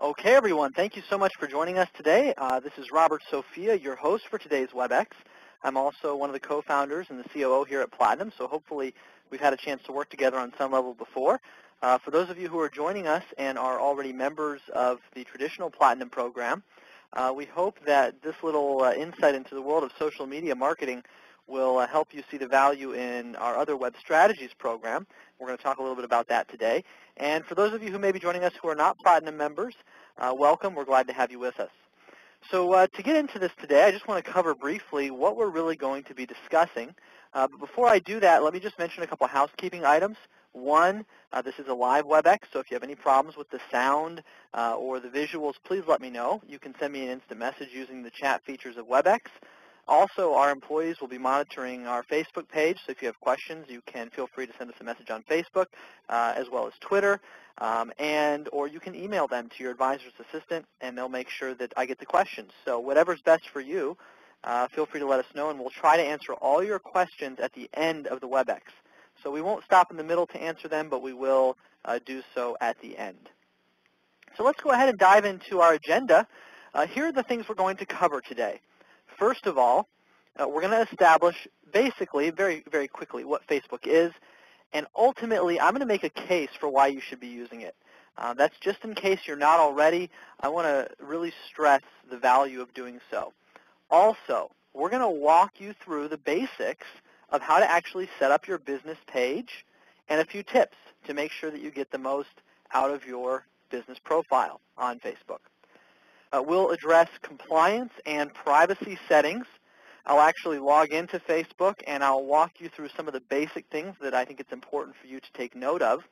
Okay, everyone, thank you so much for joining us today. This is Robert Sophia, your host for today's WebEx. I'm also one of the co-founders and the COO here at Platinum, so hopefully we've had a chance to work together on some level before. For those of you who are joining us and are already members of the traditional Platinum program, we hope that this little insight into the world of social media marketing will help you see the value in our other web strategies program. We're going to talk a little bit about that today. And for those of you who may be joining us who are not Platinum members, welcome. We're glad to have you with us. So to get into this today, I just want to cover briefly what we're really going to be discussing. But before I do that, let me just mention a couple housekeeping items. One, this is a live WebEx, so if you have any problems with the sound or the visuals, please let me know. You can send me an instant message using the chat features of WebEx. Also, our employees will be monitoring our Facebook page, so if you have questions, you can feel free to send us a message on Facebook as well as Twitter, or you can email them to your advisor's assistant, and they'll make sure that I get the questions. So whatever's best for you, feel free to let us know, and we'll try to answer all your questions at the end of the WebEx. So we won't stop in the middle to answer them, but we will do so at the end. So let's go ahead and dive into our agenda. Here are the things we're going to cover today. First of all, we're going to establish basically, very, very quickly, what Facebook is, and ultimately I'm going to make a case for why you should be using it. That's just in case you're not already. I want to really stress the value of doing so. Also, we're going to walk you through the basics of how to actually set up your business page and a few tips to make sure that you get the most out of your business profile on Facebook. We'll address compliance and privacy settings. I'll actually log into Facebook, and I'll walk you through some of the basic things that I think it's important for you to take note of.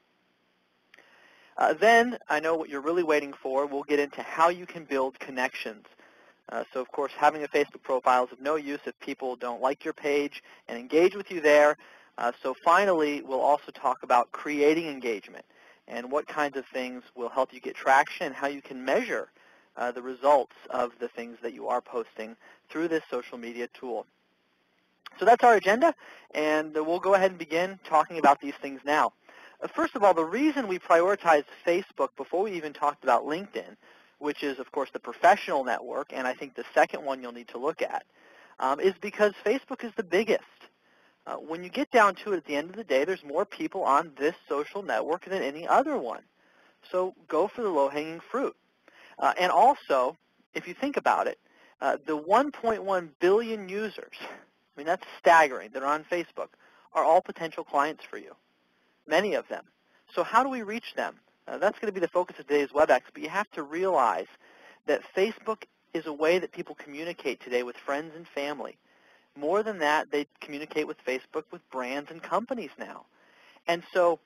Then, I know what you're really waiting for, we'll get into how you can build connections. So, of course, having a Facebook profile is of no use if people don't like your page and engage with you there. So finally, we'll also talk about creating engagement and what kinds of things will help you get traction and how you can measure the results of the things that you are posting through this social media tool. So that's our agenda, and we'll go ahead and begin talking about these things now. First of all, the reason we prioritized Facebook before we even talked about LinkedIn, which is, of course, the professional network, and I think the second one you'll need to look at, is because Facebook is the biggest. When you get down to it at the end of the day, there's more people on this social network than any other one. So go for the low-hanging fruit. And also, if you think about it, the 1.1 billion users, I mean, that's staggering, that are on Facebook, are all potential clients for you, many of them. So how do we reach them? That's going to be the focus of today's WebEx, but you have to realize that Facebook is a way that people communicate today with friends and family. More than that, they communicate with Facebook with brands and companies now. And so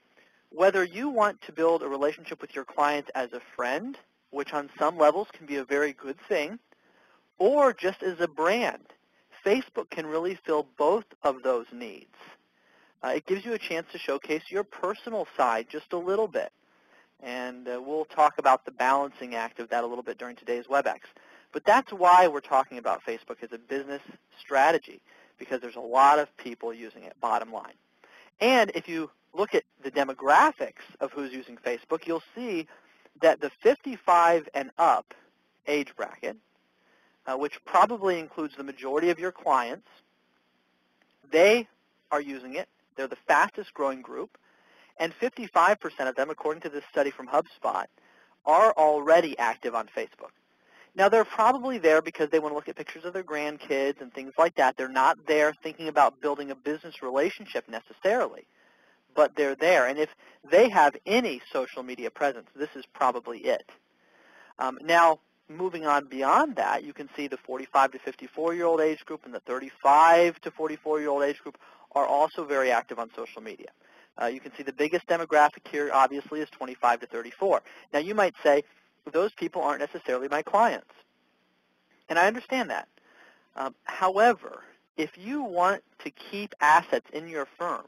whether you want to build a relationship with your clients as a friend, which on some levels can be a very good thing, or just as a brand, Facebook can really fill both of those needs. It gives you a chance to showcase your personal side just a little bit. And we'll talk about the balancing act of that a little bit during today's WebEx. But that's why we're talking about Facebook as a business strategy, because there's a lot of people using it, bottom line. And if you look at the demographics of who's using Facebook, you'll see that the 55 and up age bracket, which probably includes the majority of your clients, they are using it. They're the fastest growing group. And 55% of them, according to this study from HubSpot, are already active on Facebook. Now, they're probably there because they want to look at pictures of their grandkids and things like that. They're not there thinking about building a business relationship necessarily, but they're there. And if they have any social media presence, this is probably it. Now, moving on beyond that, you can see the 45 to 54-year-old age group and the 35 to 44-year-old age group are also very active on social media. You can see the biggest demographic here, obviously, is 25 to 34. Now, you might say, those people aren't necessarily my clients. And I understand that. However, if you want to keep assets in your firm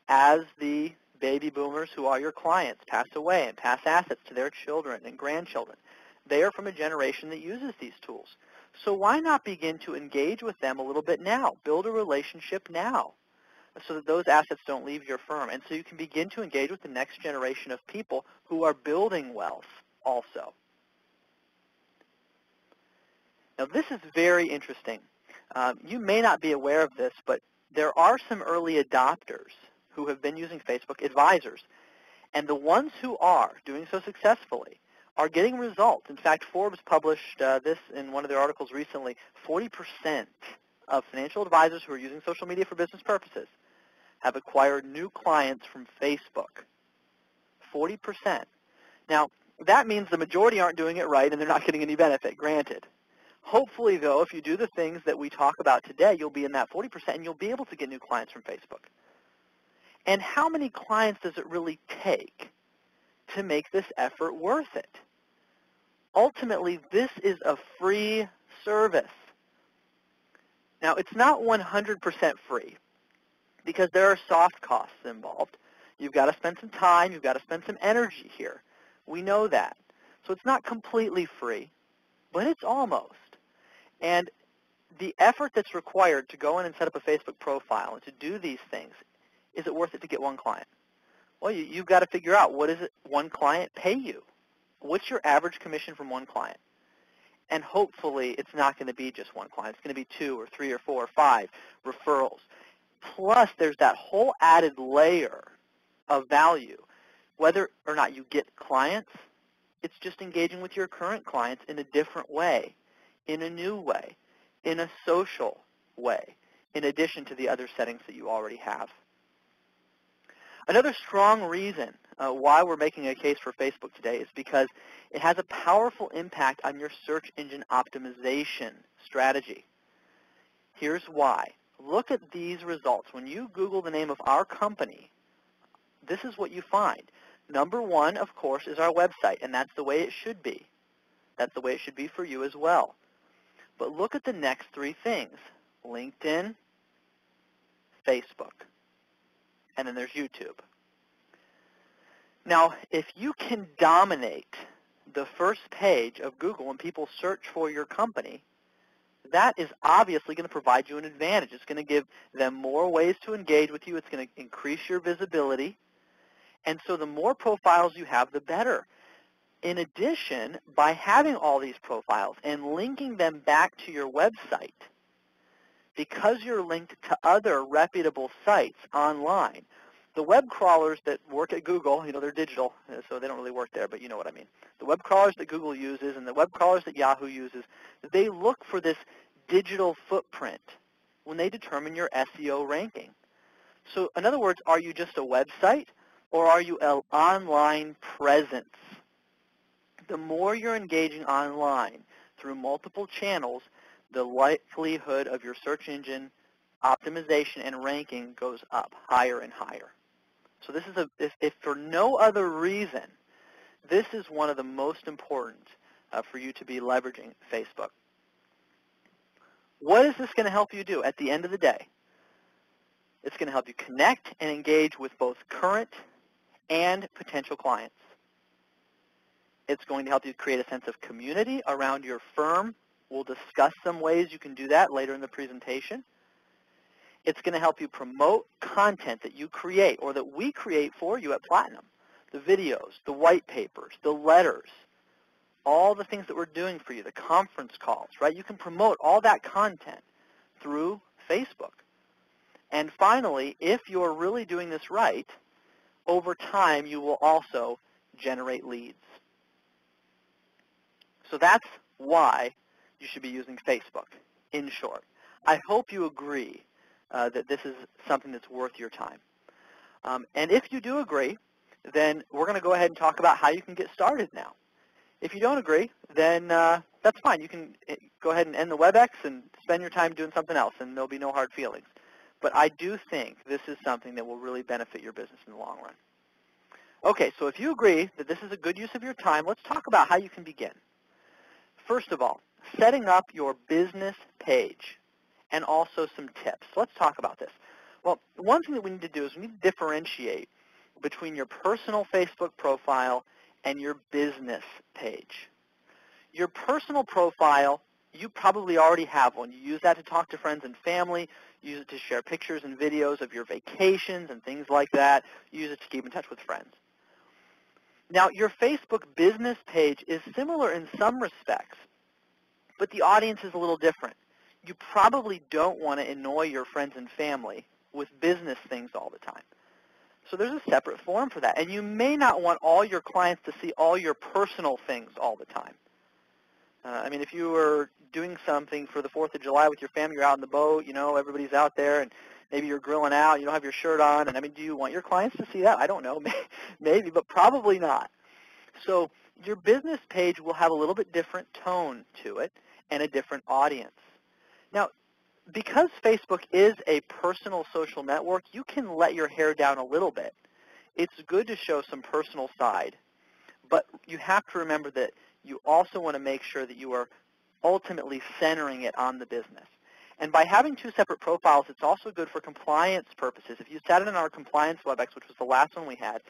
as the baby boomers who are your clients pass away and pass assets to their children and grandchildren, they are from a generation that uses these tools. So why not begin to engage with them a little bit now? Build a relationship now so that those assets don't leave your firm. And so you can begin to engage with the next generation of people who are building wealth also. Now, this is very interesting. You may not be aware of this, but there are some early adopters who have been using Facebook, advisors. And the ones who are doing so successfully are getting results. In fact, Forbes published this in one of their articles recently. 40% of financial advisors who are using social media for business purposes have acquired new clients from Facebook. 40%. Now, that means the majority aren't doing it right and they're not getting any benefit, granted. Hopefully, though, if you do the things that we talk about today, you'll be in that 40% and you'll be able to get new clients from Facebook. And how many clients does it really take to make this effort worth it? Ultimately, this is a free service. Now, it's not 100% free because there are soft costs involved. You've got to spend some time. You've got to spend some energy here. We know that. So it's not completely free, but it's almost. And the effort that's required to go in and set up a Facebook profile and to do these things, is it worth it to get one client? Well, you've got to figure out, what does one client pay you? What's your average commission from one client? And hopefully it's not going to be just one client. It's going to be 2 or 3 or 4 or 5 referrals. Plus, there's that whole added layer of value. Whether or not you get clients, it's just engaging with your current clients in a different way, in a new way, in a social way, in addition to the other settings that you already have. Another strong reason why we're making a case for Facebook today is because it has a powerful impact on your search engine optimization strategy. Here's why. Look at these results. When you Google the name of our company, this is what you find. Number 1, of course, is our website, and that's the way it should be. That's the way it should be for you as well. But look at the next 3 things. LinkedIn, Facebook, and then there's YouTube. Now, if you can dominate the first page of Google when people search for your company, that is obviously going to provide you an advantage. It's going to give them more ways to engage with you. It's going to increase your visibility. And so the more profiles you have, the better. In addition, by having all these profiles and linking them back to your website, because you're linked to other reputable sites online, the web crawlers that work at Google, they're digital, so they don't really work there, but you know what I mean. The web crawlers that Google uses and the web crawlers that Yahoo uses, they look for this digital footprint when they determine your SEO ranking. So in other words, are you just a website or are you an online presence? The more you're engaging online through multiple channels, the likelihood of your search engine optimization and ranking goes up higher and higher. So this is if for no other reason, this is one of the most important for you to be leveraging Facebook. What is this going to help you do at the end of the day? It's going to help you connect and engage with both current and potential clients. It's going to help you create a sense of community around your firm. We'll discuss some ways you can do that later in the presentation. It's going to help you promote content that you create or that we create for you at Platinum. The videos, the white papers, the letters, all the things that we're doing for you, the conference calls, right? You can promote all that content through Facebook. And finally, if you're really doing this right, over time you will also generate leads. So that's why you should be using Facebook, in short. I hope you agree that this is something that's worth your time. And if you do agree, then we're going to go ahead and talk about how you can get started now. If you don't agree, then that's fine. You can go ahead and end the WebEx and spend your time doing something else, and there'll be no hard feelings. But I do think this is something that will really benefit your business in the long run. Okay, so if you agree that this is a good use of your time, let's talk about how you can begin. First of all, setting up your business page and also some tips. Let's talk about this. Well, one thing that we need to do is we need to differentiate between your personal Facebook profile and your business page. Your personal profile, you probably already have one. You use that to talk to friends and family. You use it to share pictures and videos of your vacations and things like that. You use it to keep in touch with friends. Now, your Facebook business page is similar in some respects, but the audience is a little different. You probably don't want to annoy your friends and family with business things all the time. So there's a separate forum for that. And you may not want all your clients to see all your personal things all the time. I mean, if you were doing something for the 4th of July with your family, you're out on the boat, everybody's out there, and maybe you're grilling out, you don't have your shirt on, and I mean, do you want your clients to see that? I don't know, maybe, but probably not. So your business page will have a little bit different tone to it and a different audience. Now, because Facebook is a personal social network, you can let your hair down a little bit. It's good to show some personal side, but you have to remember that you also want to make sure that you are ultimately centering it on the business. And by having 2 separate profiles, it's also good for compliance purposes. If you sat in our compliance WebEx, which was the last one we had,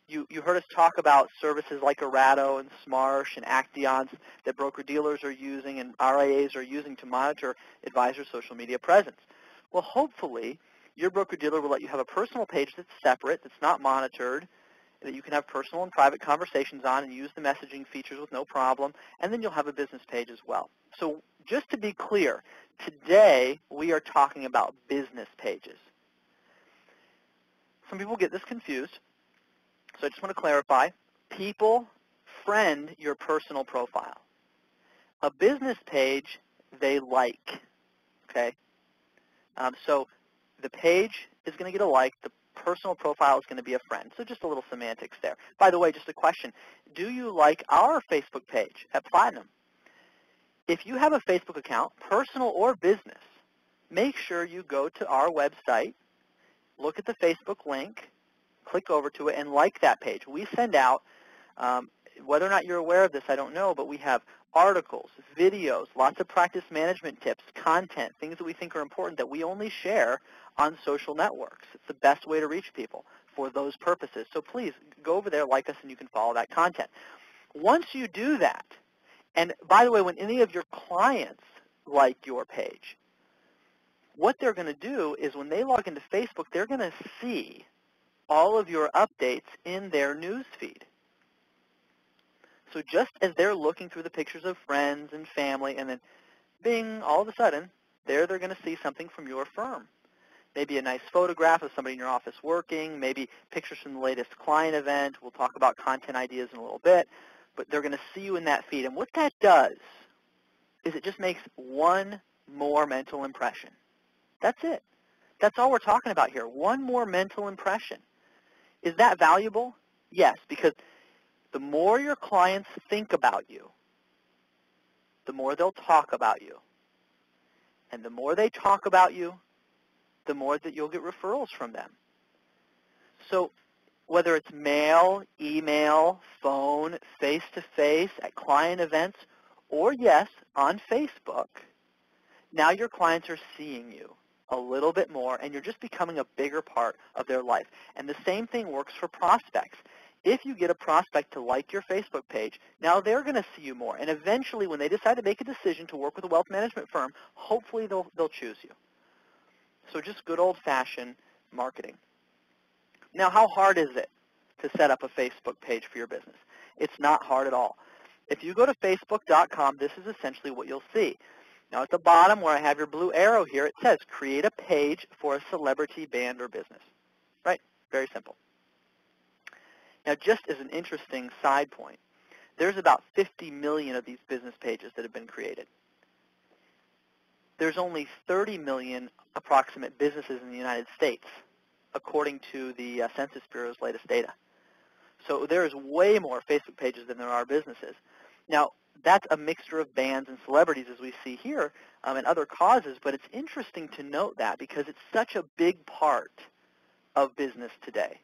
you heard us talk about services like Erato and Smarsh and Actions that broker-dealers are using and RIAs are using to monitor advisors' social media presence. Well, hopefully, your broker-dealer will let you have a personal page that's separate, that's not monitored, that you can have personal and private conversations on and use the messaging features with no problem, and then you'll have a business page as well. So just to be clear, today we are talking about business pages. Some people get this confused. So I just want to clarify, people friend your personal profile. A business page, they like, okay? So the page is going to get a like, the personal profile is going to be a friend. So just a little semantics there. By the way, just a question, do you like our Facebook page at Platinum? If you have a Facebook account, personal or business, make sure you go to our website, look at the Facebook link, click over to it, and like that page. We send out, whether or not you're aware of this, I don't know, but we have articles, videos, lots of practice management tips, content, things that we think are important that we only share on social networks. It's the best way to reach people for those purposes. So please go over there, like us, and you can follow that content. Once you do that, and by the way, when any of your clients like your page, what they're going to do is when they log into Facebook, they're going to see all of your updates in their news feed. So just as they're looking through the pictures of friends and family, and then bing, all of a sudden, they're going to see something from your firm. Maybe a nice photograph of somebody in your office working, maybe pictures from the latest client event. We'll talk about content ideas in a little bit, but they're going to see you in that feed. And what that does is it just makes one more mental impression. That's it. That's all we're talking about here, one more mental impression. Is that valuable? Yes, because the more your clients think about you, the more they'll talk about you. And the more they talk about you, the more that you'll get referrals from them. So whether it's mail, email, phone, face-to-face, at client events, or yes, on Facebook, now your clients are seeing you a little bit more, and you're just becoming a bigger part of their life. And the same thing works for prospects. If you get a prospect to like your Facebook page, now they're going to see you more. And eventually, when they decide to make a decision to work with a wealth management firm, hopefully they'll choose you. So just good old-fashioned marketing. Now, how hard is it to set up a Facebook page for your business? It's not hard at all. If you go to facebook.com, this is essentially what you'll see. Now, at the bottom where I have your blue arrow here, it says create a page for a celebrity, band, or business. Right? Very simple. Now, just as an interesting side point, there's about 50 million of these business pages that have been created. There's only 30 million approximate businesses in the United States, according to the Census Bureau's latest data. So there's way more Facebook pages than there are businesses. Now, that's a mixture of bands and celebrities, as we see here, and other causes, but it's interesting to note that because it's such a big part of business today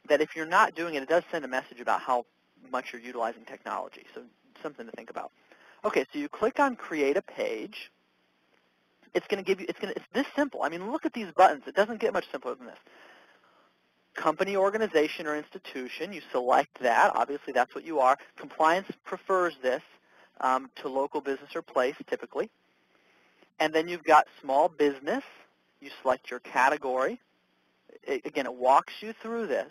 that if you're not doing it, it does send a message about how much you're utilizing technology, so something to think about. Okay, so you click on Create a Page. It's going to give you, it's this simple. I mean, look at these buttons. It doesn't get much simpler than this. Company, organization, or institution, you select that. Obviously, that's what you are. Compliance prefers this to local business or place, typically. And then you've got small business. You select your category. Again, it walks you through this.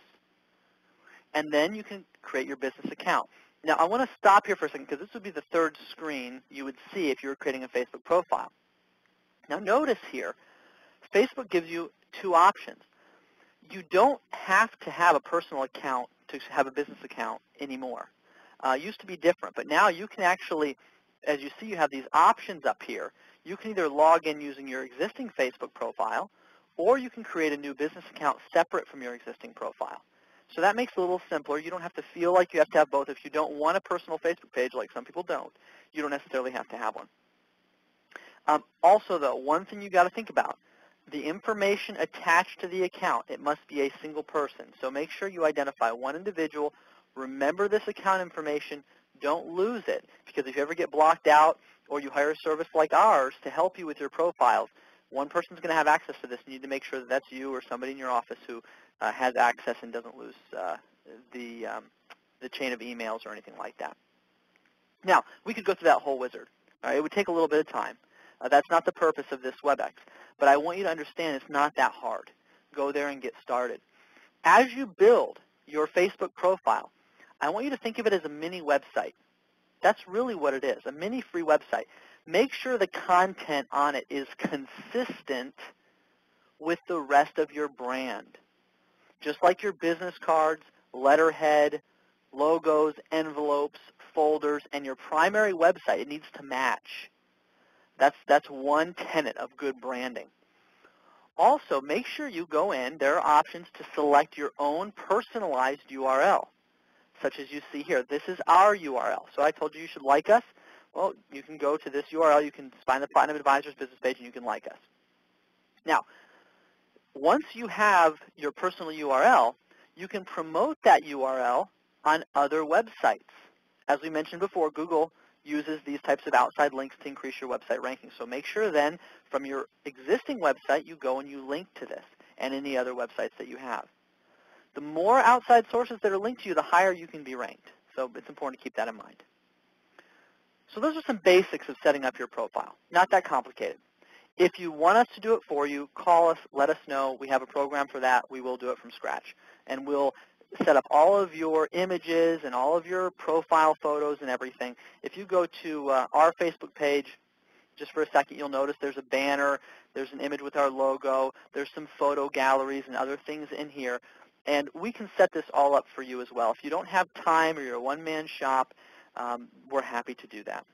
And then you can create your business account. Now, I want to stop here for a second because this would be the third screen you would see if you were creating a Facebook profile. Now, notice here, Facebook gives you two options. You don't have to have a personal account to have a business account anymore. It used to be different, but now you can actually, as you see, you have these options up here. You can either log in using your existing Facebook profile, or you can create a new business account separate from your existing profile. So that makes it a little simpler. You don't have to feel like you have to have both. If you don't want a personal Facebook page, like some people don't, you don't necessarily have to have one. Also, though, one thing you got to think about, the information attached to the account, it must be a single person. So make sure you identify one individual. Remember this account information. Don't lose it, because if you ever get blocked out or you hire a service like ours to help you with your profiles, one person's going to have access to this. You need to make sure that that's you or somebody in your office who has access and doesn't lose the chain of emails or anything like that. Now, we could go through that whole wizard. All right? It would take a little bit of time. That's not the purpose of this WebEx. But I want you to understand it's not that hard. Go there and get started. As you build your Facebook profile, I want you to think of it as a mini website. That's really what it is, a mini free website. Make sure the content on it is consistent with the rest of your brand. Just like your business cards, letterhead, logos, envelopes, folders, and your primary website, it needs to match. That's one tenet of good branding. Also, make sure you go in. There are options to select your own personalized URL, such as you see here. This is our URL. So I told you should like us. Well, you can go to this URL. You can find the Platinum Advisors business page, and you can like us. Now, once you have your personal URL, you can promote that URL on other websites. As we mentioned before, Google uses these types of outside links to increase your website ranking. So make sure then from your existing website you go and you link to this and any other websites that you have. The more outside sources that are linked to you, the higher you can be ranked. So it's important to keep that in mind. So those are some basics of setting up your profile. Not that complicated. If you want us to do it for you, call us, let us know. We have a program for that. We will do it from scratch. And we'll set up all of your images and all of your profile photos and everything. If you go to our Facebook page, just for a second, you'll notice there's a banner, there's an image with our logo, there's some photo galleries and other things in here. And we can set this all up for you as well. If you don't have time or you're a one-man shop, we're happy to do that.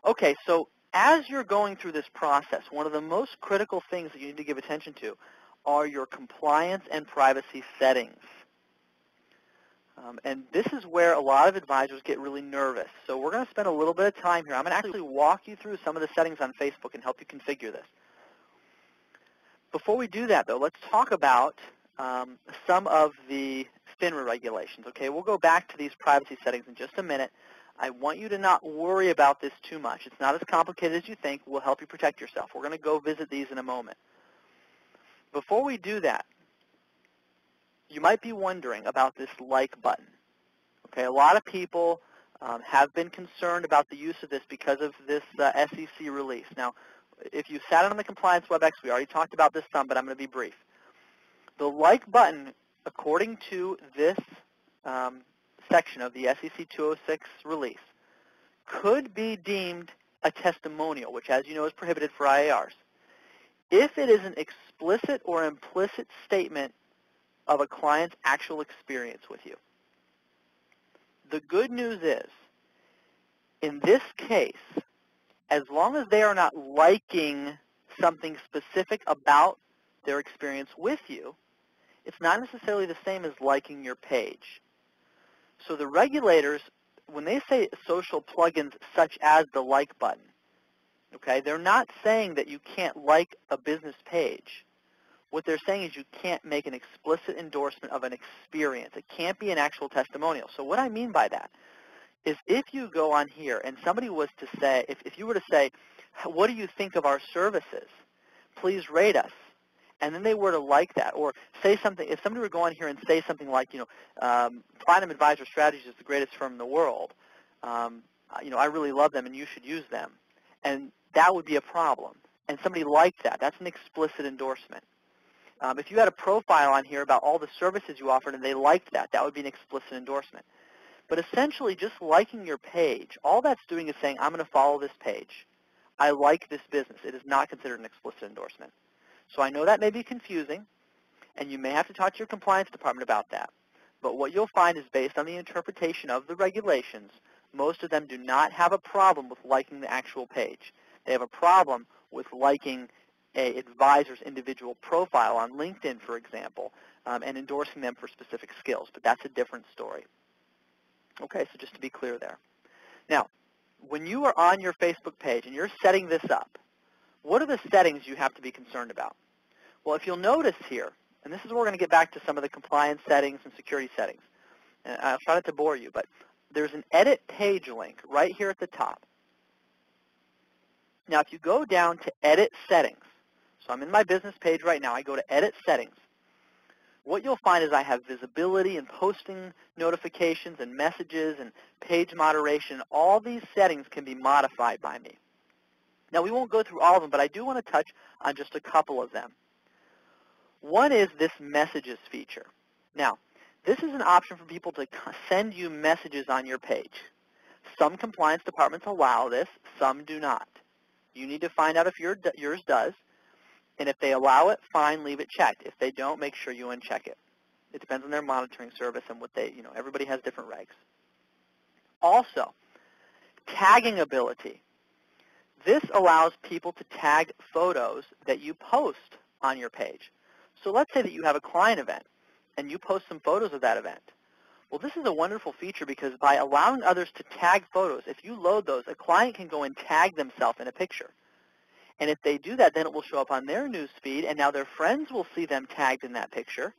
Okay, so as you're going through this process, one of the most critical things that you need to give attention to are your compliance and privacy settings. And this is where a lot of advisors get really nervous. So we're going to spend a little bit of time here. I'm going to actually walk you through some of the settings on Facebook and help you configure this. Before we do that, though, let's talk about some of the FINRA regulations. Okay, we'll go back to these privacy settings in just a minute. I want you to not worry about this too much. It's not as complicated as you think. We'll help you protect yourself. We're going to go visit these in a moment. Before we do that, you might be wondering about this like button. Okay, a lot of people have been concerned about the use of this because of this SEC release. Now, if you sat on the Compliance WebEx, we already talked about this some, but I'm going to be brief. The like button, according to this section of the SEC 206 release, could be deemed a testimonial, which, as you know, is prohibited for IARs, if it is an explicit or implicit statement of a client's actual experience with you. The good news is, in this case, as long as they are not liking something specific about their experience with you, it's not necessarily the same as liking your page. So the regulators, when they say social plugins such as the like button, okay, they're not saying that you can't like a business page. What they're saying is you can't make an explicit endorsement of an experience. It can't be an actual testimonial. So what I mean by that is if you go on here and somebody was to say, if you were to say, what do you think of our services? Please rate us. And then they were to like that, or say something, if somebody were to go on here and say something like, Platinum Advisor Strategies is the greatest firm in the world, I really love them and you should use them, and that would be a problem. And somebody liked that. That's an explicit endorsement. If you had a profile on here about all the services you offered and they liked that, that would be an explicit endorsement. But essentially, just liking your page, all that's doing is saying, I'm going to follow this page. I like this business. It is not considered an explicit endorsement. So I know that may be confusing, and you may have to talk to your compliance department about that. But what you'll find is based on the interpretation of the regulations, most of them do not have a problem with liking the actual page. They have a problem with liking an advisor's individual profile on LinkedIn, for example, and endorsing them for specific skills. But that's a different story. Okay, so just to be clear there. Now, when you are on your Facebook page and you're setting this up, what are the settings you have to be concerned about? Well, if you'll notice here, and this is where we're going to get back to some of the compliance settings and security settings. And I'll try not to bore you, but there's an edit page link right here at the top. Now, if you go down to edit settings, so I'm in my business page right now, I go to edit settings. What you'll find is I have visibility and posting notifications and messages and page moderation. All these settings can be modified by me. Now, we won't go through all of them, but I do want to touch on just a couple of them. One is this messages feature. Now, this is an option for people to send you messages on your page. Some compliance departments allow this, some do not. You need to find out if yours does, and if they allow it, fine, leave it checked. If they don't, make sure you uncheck it. It depends on their monitoring service and what they, everybody has different regs. Also, tagging ability. This allows people to tag photos that you post on your page. So let's say that you have a client event and you post some photos of that event. Well, this is a wonderful feature because by allowing others to tag photos, if you load those, a client can go and tag themselves in a picture. And if they do that, then it will show up on their news feed, and now their friends will see them tagged in that picture,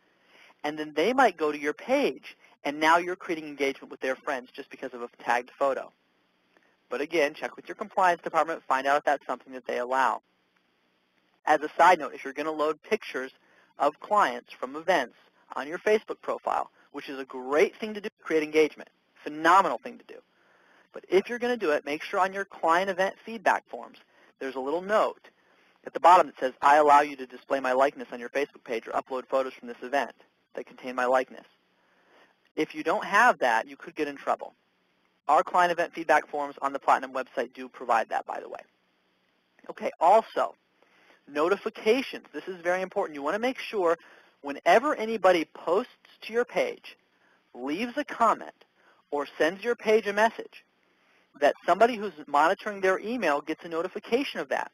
and then they might go to your page, and now you're creating engagement with their friends just because of a tagged photo. But again, check with your compliance department, find out if that's something that they allow. As a side note, if you're going to load pictures of clients from events on your Facebook profile, which is a great thing to do to create engagement, phenomenal thing to do. But if you're going to do it, make sure on your client event feedback forms, there's a little note at the bottom that says, I allow you to display my likeness on your Facebook page or upload photos from this event that contain my likeness. If you don't have that, you could get in trouble. Our client event feedback forms on the Platinum website do provide that, by the way. Okay, also, notifications. This is very important. You want to make sure whenever anybody posts to your page, leaves a comment, or sends your page a message, that somebody who's monitoring their email gets a notification of that.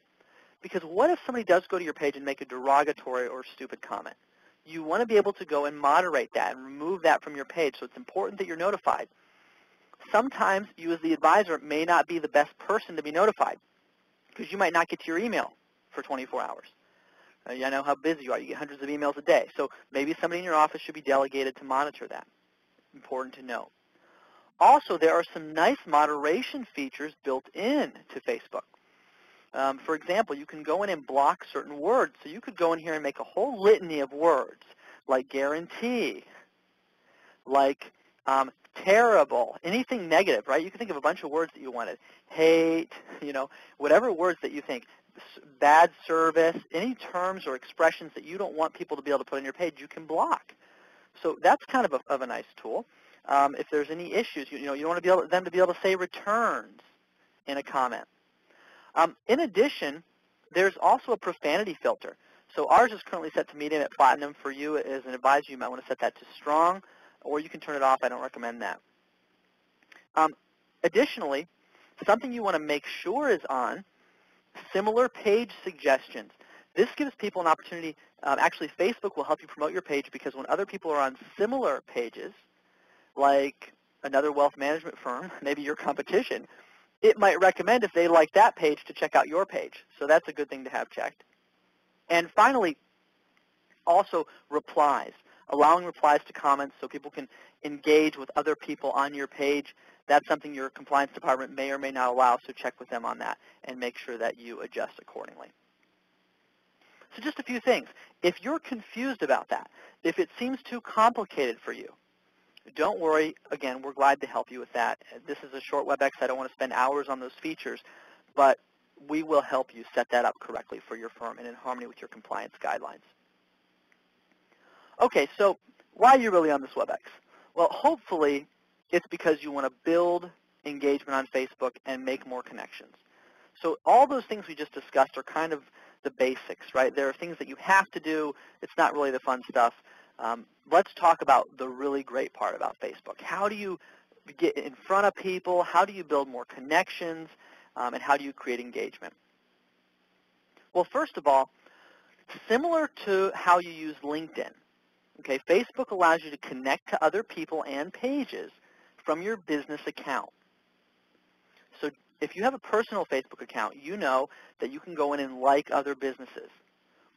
Because what if somebody does go to your page and make a derogatory or stupid comment? You want to be able to go and moderate that and remove that from your page, so it's important that you're notified. Sometimes you as the advisor may not be the best person to be notified because you might not get to your email for 24 hours. I know how busy you are. You get hundreds of emails a day. So maybe somebody in your office should be delegated to monitor that. Important to know. Also, there are some nice moderation features built in to Facebook. For example, you can go in and block certain words. So you could go in here and make a whole litany of words like guarantee, like terrible, anything negative, right? You can think of a bunch of words that you wanted. Hate, whatever words that you think. Bad service, any terms or expressions that you don't want people to be able to put on your page, you can block. So that's kind of a nice tool. If there's any issues, you want them to be able to say returns in a comment. In addition, there's also a profanity filter. So ours is currently set to medium at Platinum. For you as an advisor, you might want to set that to strong, or you can turn it off. I don't recommend that. Additionally, something you want to make sure is on, similar page suggestions. This gives people an opportunity. Actually, Facebook will help you promote your page because when other people are on similar pages, like another wealth management firm, maybe your competition, it might recommend if they like that page to check out your page. So that's a good thing to have checked. And finally, also replies, allowing replies to comments so people can engage with other people on your page. That's something your compliance department may or may not allow, so check with them on that and make sure that you adjust accordingly. So just a few things. If you're confused about that, if it seems too complicated for you, don't worry. Again, we're glad to help you with that. This is a short WebEx. I don't want to spend hours on those features, but we will help you set that up correctly for your firm and in harmony with your compliance guidelines. Okay, so why are you really on this WebEx? Well, hopefully It's because you want to build engagement on Facebook and make more connections. So all those things we just discussed are kind of the basics, right? There are things that you have to do. It's not really the fun stuff. Let's talk about the really great part about Facebook. How do you get in front of people? How do you build more connections? And how do you create engagement? Well, first of all, similar to how you use LinkedIn, okay, Facebook allows you to connect to other people and pages from your business account. So if you have a personal Facebook account, you know that you can go in and like other businesses.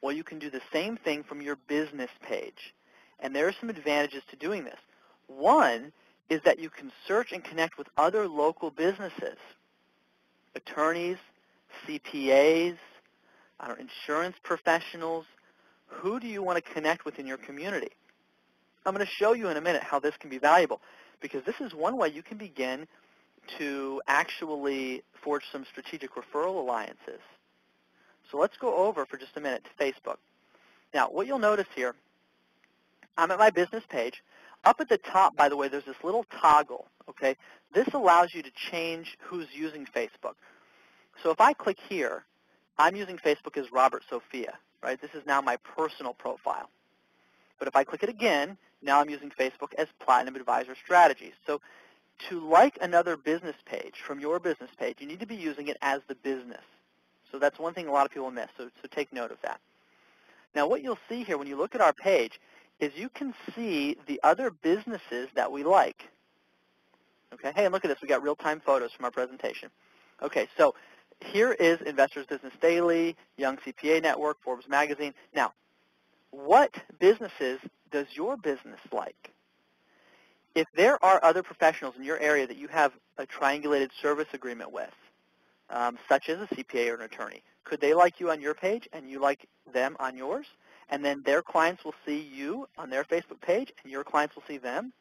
Well, you can do the same thing from your business page. And there are some advantages to doing this. One is that you can search and connect with other local businesses, attorneys, CPAs, insurance professionals. Who do you want to connect with in your community? I'm going to show you in a minute how this can be valuable, because this is one way you can begin to actually forge some strategic referral alliances. So let's go over for just a minute to Facebook. Now, what you'll notice here, I'm at my business page. Up at the top, by the way, there's this little toggle, okay? This allows you to change who's using Facebook. So if I click here, I'm using Facebook as Robert Sophia, right? This is now my personal profile. But if I click it again, now I'm using Facebook as Platinum Advisor Strategies. So to like another business page from your business page, you need to be using it as the business. So that's one thing a lot of people miss, so take note of that. Now what you'll see here when you look at our page is you can see the other businesses that we like. Okay, hey, and look at this. We got real-time photos from our presentation. Okay, so here is Investors Business Daily, Young CPA Network, Forbes Magazine. Now, what businesses does your business like? If there are other professionals in your area that you have a triangulated service agreement with, such as a CPA or an attorney, could they like you on your page and you like them on yours? And then their clients will see you on their Facebook page and your clients will see them?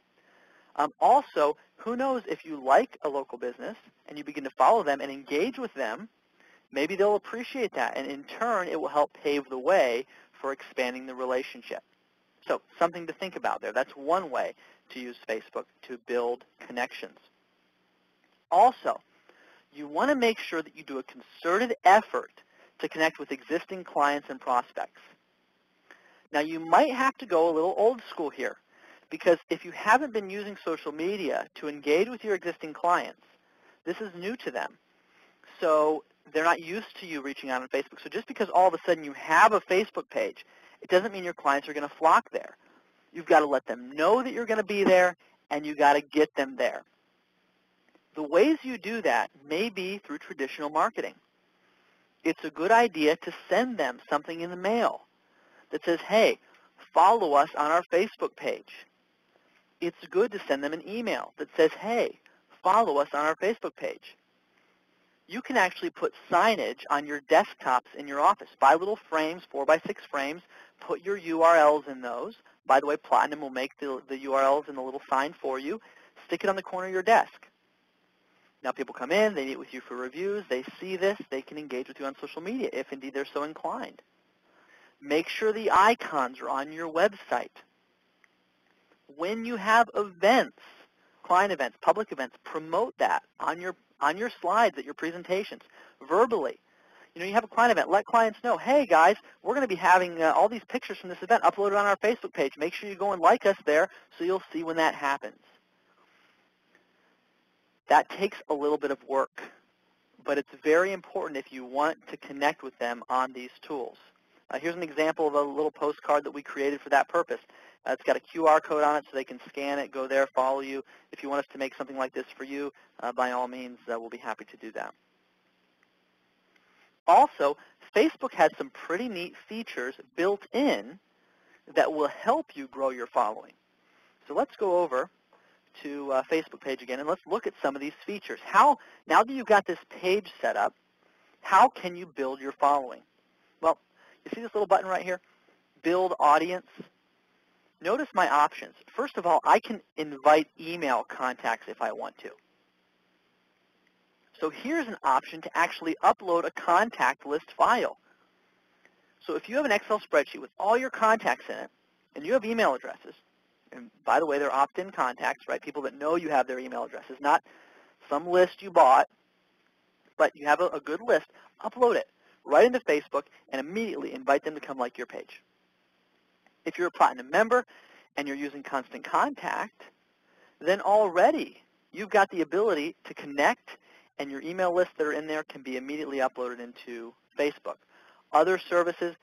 Also, who knows, if you like a local business and you begin to follow them and engage with them, maybe they'll appreciate that, and in turn it will help pave the way for expanding the relationship. So something to think about there. That's one way to use Facebook to build connections. Also, you want to make sure that you do a concerted effort to connect with existing clients and prospects. Now, you might have to go a little old school here, because if you haven't been using social media to engage with your existing clients, this is new to them. So they're not used to you reaching out on Facebook. So just because all of a sudden you have a Facebook page, it doesn't mean your clients are going to flock there. You've got to let them know that you're going to be there, and you've got to get them there. The ways you do that may be through traditional marketing. It's a good idea to send them something in the mail that says, hey, follow us on our Facebook page. It's good to send them an email that says, hey, follow us on our Facebook page. You can actually put signage on your desktops in your office. Buy little frames, 4x6 frames, put your URLs in those. By the way, Platinum will make the URLs in the little sign for you. Stick it on the corner of your desk. Now people come in, they meet with you for reviews, they see this, they can engage with you on social media if indeed they're so inclined. Make sure the icons are on your website. When you have events, client events, public events, promote that on your slides at your presentations, verbally. You know, you have a client event, let clients know, hey guys, we're going to be having all these pictures from this event uploaded on our Facebook page. Make sure you go and like us there so you'll see when that happens. That takes a little bit of work, but it's very important if you want to connect with them on these tools. Here's an example of a little postcard that we created for that purpose. It's got a QR code on it so they can scan it, go there, follow you. If you want us to make something like this for you, by all means, we'll be happy to do that. Also, Facebook has some pretty neat features built in that will help you grow your following. So let's go over to Facebook page again, and let's look at some of these features. Now that you've got this page set up, how can you build your following? Well, you see this little button right here? Build audience. Notice my options. First of all, I can invite email contacts if I want to. So here's an option to actually upload a contact list file. So if you have an Excel spreadsheet with all your contacts in it, and you have email addresses, And by the way, they're opt-in contacts, right? People that know you have their email addresses, not some list you bought, but you have a good list. Upload it right into Facebook and immediately invite them to come like your page. If you're a Platinum member and you're using Constant Contact, then already you've got the ability to connect, and your email lists that are in there can be immediately uploaded into Facebook. Other services,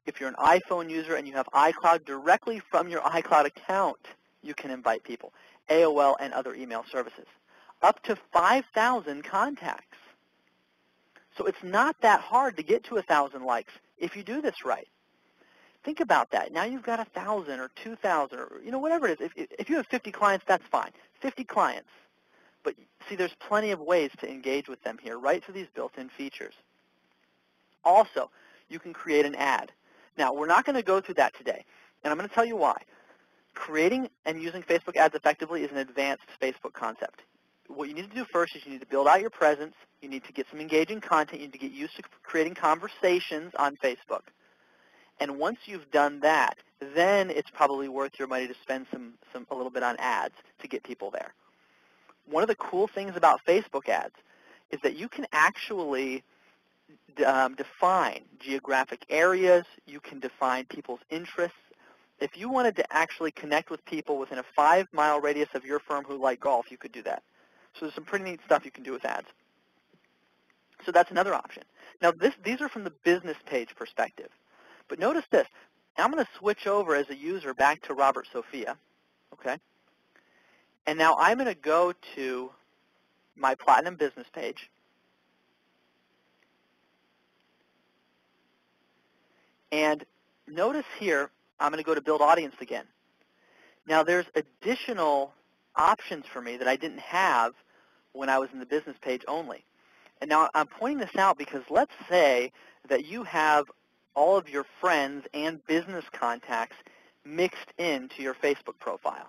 if you're an iPhone user and you have iCloud, directly from your iCloud account, you can invite people, AOL and other email services. Up to 5,000 contacts. So it's not that hard to get to 1,000 likes if you do this right. Think about that. Now you've got 1,000 or 2,000 or whatever it is. If you have 50 clients, that's fine. 50 clients. But see, there's plenty of ways to engage with them here, right through these built-in features. Also, you can create an ad. Now, we're not going to go through that today, and I'm going to tell you why. Creating and using Facebook ads effectively is an advanced Facebook concept. What you need to do first is you need to build out your presence. You need to get some engaging content. You need to get used to creating conversations on Facebook. And once you've done that, then it's probably worth your money to spend a little bit on ads to get people there. One of the cool things about Facebook ads is that you can actually define geographic areas. You can define people's interests. If you wanted to actually connect with people within a 5-mile radius of your firm who like golf, you could do that. So there's some pretty neat stuff you can do with ads. So that's another option. Now, these are from the business page perspective. But notice this. I'm going to switch over as a user back to Robert Sophia. Okay? And now I'm going to go to my Platinum business page. And notice here, I'm going to go to Build Audience again. Now, there's additional options for me that I didn't have when I was in the business page only. And now I'm pointing this out because let's say that you have all of your friends and business contacts mixed into your Facebook profile,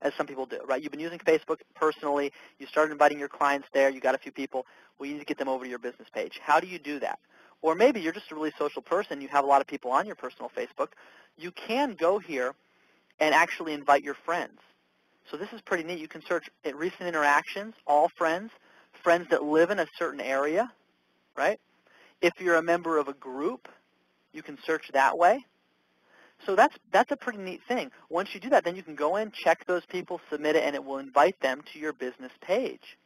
as some people do, right? You've been using Facebook personally. You started inviting your clients there. You got a few people. Well, you need to get them over to your business page. How do you do that? Or maybe you're just a really social person. You have a lot of people on your personal Facebook. You can go here and actually invite your friends. So this is pretty neat. You can search recent interactions, all friends, friends that live in a certain area, right? If you're a member of a group, you can search that way. So that's a pretty neat thing. Once you do that, then you can go in, check those people, submit it, and it will invite them to your business page.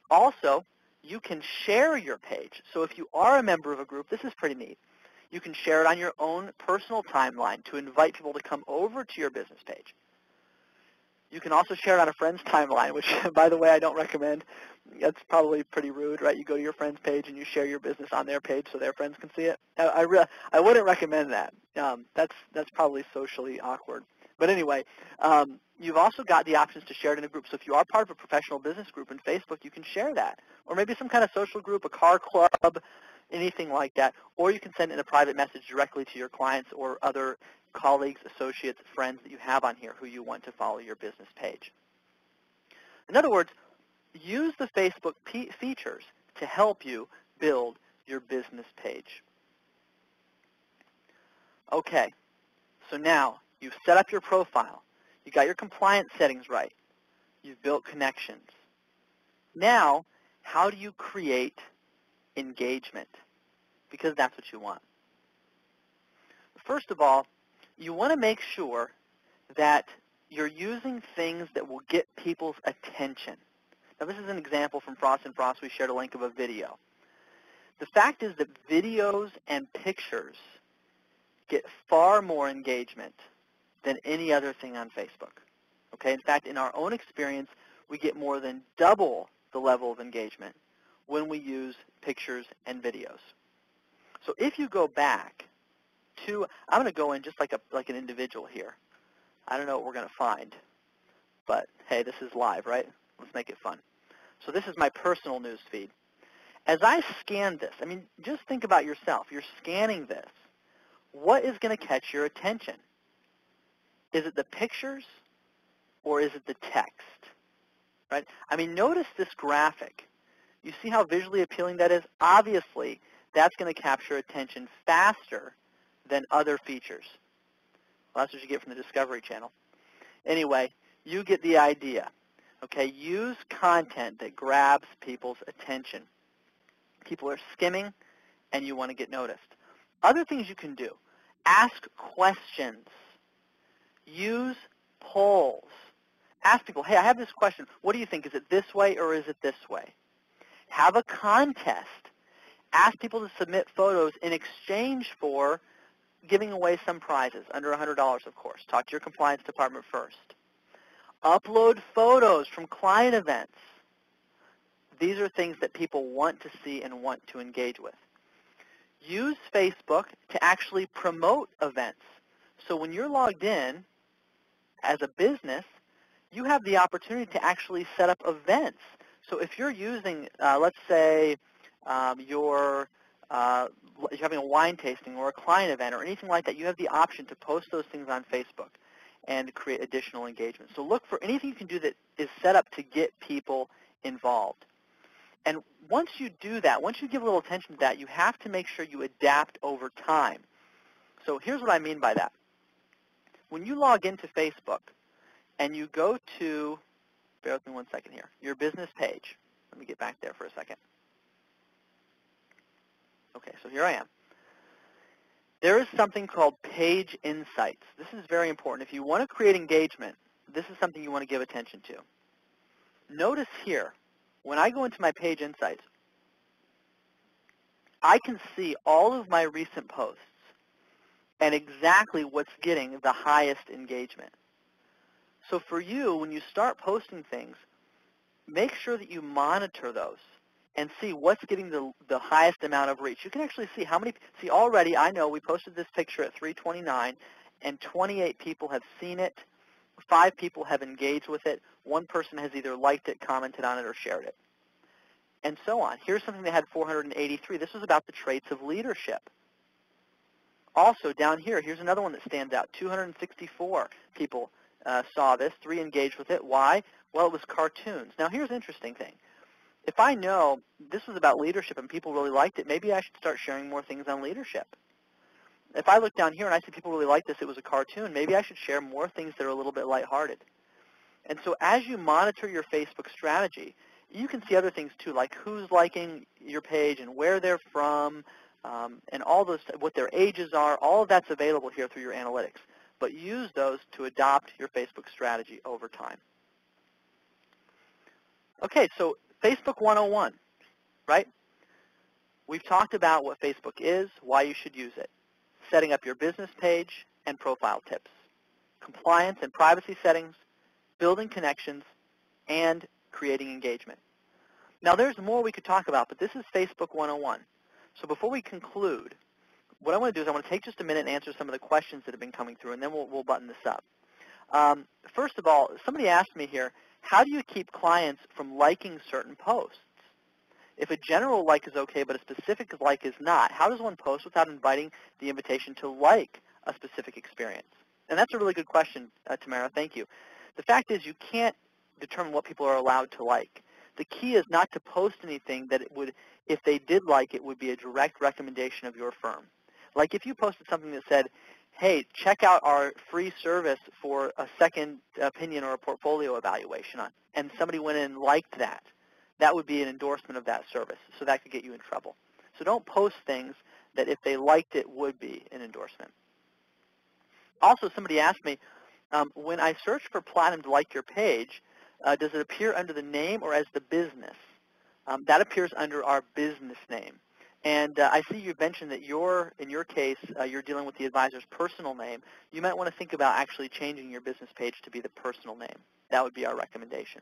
Also, you can share your page. So if you are a member of a group, this is pretty neat. You can share it on your own personal timeline to invite people to come over to your business page. You can also share it on a friend's timeline, which, by the way, I don't recommend. That's probably pretty rude, right? You go to your friend's page and you share your business on their page so their friends can see it. I wouldn't recommend that. That's probably socially awkward. But anyway, you've also got the options to share it in a group. So if you are part of a professional business group in Facebook, you can share that. Or maybe some kind of social group, a car club, anything like that. Or you can send in a private message directly to your clients or other colleagues, associates, friends that you have on here who you want to follow your business page. In other words, use the Facebook features to help you build your business page. Okay, so now you've set up your profile. You got your compliance settings right. You've built connections. Now, how do you create engagement? Because that's what you want. First of all, you want to make sure that you're using things that will get people's attention. Now, this is an example from Frost & Frost. We shared a link of a video. The fact is that videos and pictures get far more engagement than any other thing on Facebook. Okay? In fact, in our own experience, we get more than double the level of engagement when we use pictures and videos. So if you go back to, I'm going to go in just like an individual here. I don't know what we're going to find, but hey, this is live, right? Let's make it fun. So this is my personal news feed. As I scan this, I mean, just think about yourself. You're scanning this. What is going to catch your attention? Is it the pictures or is it the text? Right? I mean, notice this graphic. You see how visually appealing that is? Obviously, that's going to capture attention faster than other features. Well, that's what you get from the Discovery Channel. Anyway, you get the idea. Okay, use content that grabs people's attention. People are skimming, and you want to get noticed. Other things you can do. Ask questions. Use polls. Ask people, hey, I have this question. What do you think? Is it this way or is it this way? Have a contest. Ask people to submit photos in exchange for giving away some prizes, under $100, of course. Talk to your compliance department first. Upload photos from client events. These are things that people want to see and want to engage with. Use Facebook to actually promote events. So when you're logged in as a business, you have the opportunity to actually set up events. So if you're using, let's say, you're having a wine tasting or a client event or anything like that, you have the option to post those things on Facebook and create additional engagement. So look for anything you can do that is set up to get people involved. And once you do that, once you give a little attention to that, you have to make sure you adapt over time. So here's what I mean by that. When you log into Facebook and you go to, bear with me one second here, your business page. Let me get back there for a second. Okay, so here I am. There is something called Page Insights. This is very important. If you want to create engagement, this is something you want to give attention to. Notice here, when I go into my Page Insights, I can see all of my recent posts and exactly what's getting the highest engagement. So for you, when you start posting things, make sure that you monitor those and see what's getting the highest amount of reach. You can actually see how many, see already I know we posted this picture at 3:29 and 28 people have seen it, 5 people have engaged with it, 1 person has either liked it, commented on it, or shared it, and so on. Here's something that had 483. This was about the traits of leadership. Also down here, here's another one that stands out. 264 people saw this, 3 engaged with it. Why? Well, it was cartoons. Now here's an interesting thing. If I know this was about leadership and people really liked it, maybe I should start sharing more things on leadership. If I look down here and I see people really like this, it was a cartoon, maybe I should share more things that are a little bit lighthearted. And so as you monitor your Facebook strategy, you can see other things too, like who's liking your page and where they're from, and all those, what their ages are. All of that's available here through your analytics. But use those to adopt your Facebook strategy over time. Okay, so Facebook 101, right? We've talked about what Facebook is, why you should use it, setting up your business page, and profile tips, compliance and privacy settings, building connections, and creating engagement. Now, there's more we could talk about, but this is Facebook 101. So before we conclude, what I want to do is I want to take just a minute and answer some of the questions that have been coming through, and then we'll button this up. First of all, somebody asked me here, how do you keep clients from liking certain posts? If a general like is okay, but a specific like is not, how does one post without inviting the invitation to like a specific experience? And that's a really good question, Tamara. Thank you. The fact is you can't determine what people are allowed to like. The key is not to post anything that it would, if they did like it, would be a direct recommendation of your firm. Like if you posted something that said, hey, check out our free service for a second opinion or a portfolio evaluation on, and somebody went in and liked that, that would be an endorsement of that service. So that could get you in trouble. So don't post things that if they liked it would be an endorsement. Also, somebody asked me, when I search for Platinum to like your page, does it appear under the name or as the business? That appears under our business name. And I see you mentioned that in your case, you're dealing with the advisor's personal name. You might want to think about actually changing your business page to be the personal name. That would be our recommendation.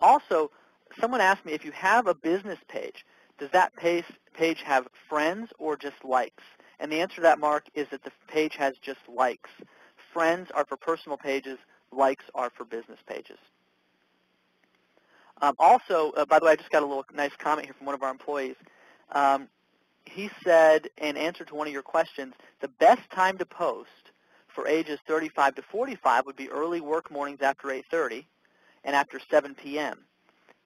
Also, someone asked me, if you have a business page, does that page have friends or just likes? And the answer to that, Mark, is that the page has just likes. Friends are for personal pages. Likes are for business pages. Also, by the way, I just got a little nice comment here from one of our employees. He said, in answer to one of your questions, the best time to post for ages 35 to 45 would be early work mornings after 8:30 and after 7 p.m.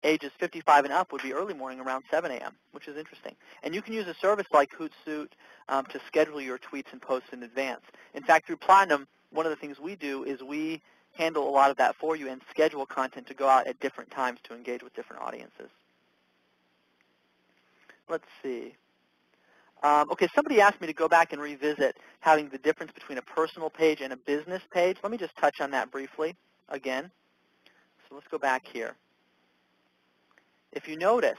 ages 55 and up would be early morning around 7 a.m., which is interesting. And you can use a service like Hootsuite to schedule your tweets and posts in advance. In fact, through Platinum, one of the things we do is we handle a lot of that for you and schedule content to go out at different times to engage with different audiences. Let's see. Okay, somebody asked me to go back and revisit having the difference between a personal page and a business page. Let me just touch on that briefly again. So let's go back here. If you notice,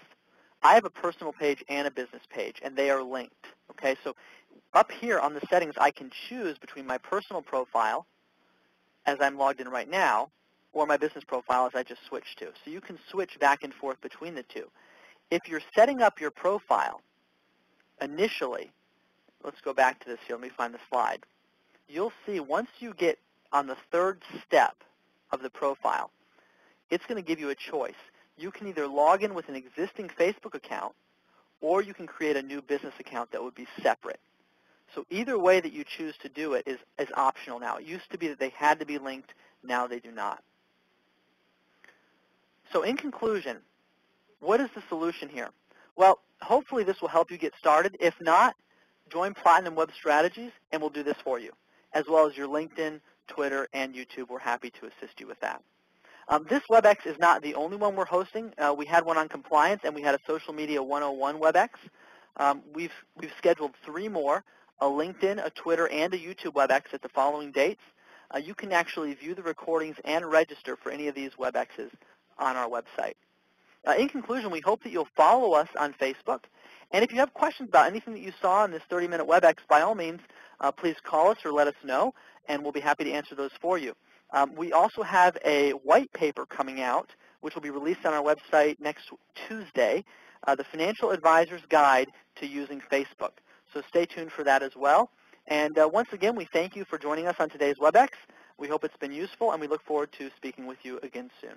I have a personal page and a business page, and they are linked. Okay, so up here on the settings, I can choose between my personal profile, as I'm logged in right now, or my business profile, as I just switched to. So you can switch back and forth between the two. If you're setting up your profile, initially, let's go back to this here. Let me find the slide. You'll see once you get on the third step of the profile, it's going to give you a choice. You can either log in with an existing Facebook account, or you can create a new business account that would be separate. So either way that you choose to do it is optional now. It used to be that they had to be linked. Now they do not. So in conclusion, what is the solution here? Well, hopefully this will help you get started. If not, join Platinum Web Strategies, and we'll do this for you, as well as your LinkedIn, Twitter, and YouTube. We're happy to assist you with that. This WebEx is not the only one we're hosting. We had one on compliance, and we had a Social Media 101 WebEx. We've scheduled 3 more, a LinkedIn, a Twitter, and a YouTube WebEx at the following dates. You can actually view the recordings and register for any of these WebExes on our website. In conclusion, we hope that you'll follow us on Facebook. And if you have questions about anything that you saw in this 30-minute WebEx, by all means, please call us or let us know, and we'll be happy to answer those for you. We also have a white paper coming out, which will be released on our website next Tuesday, the Financial Advisor's Guide to Using Facebook. So stay tuned for that as well. And once again, we thank you for joining us on today's WebEx. We hope it's been useful, and we look forward to speaking with you again soon.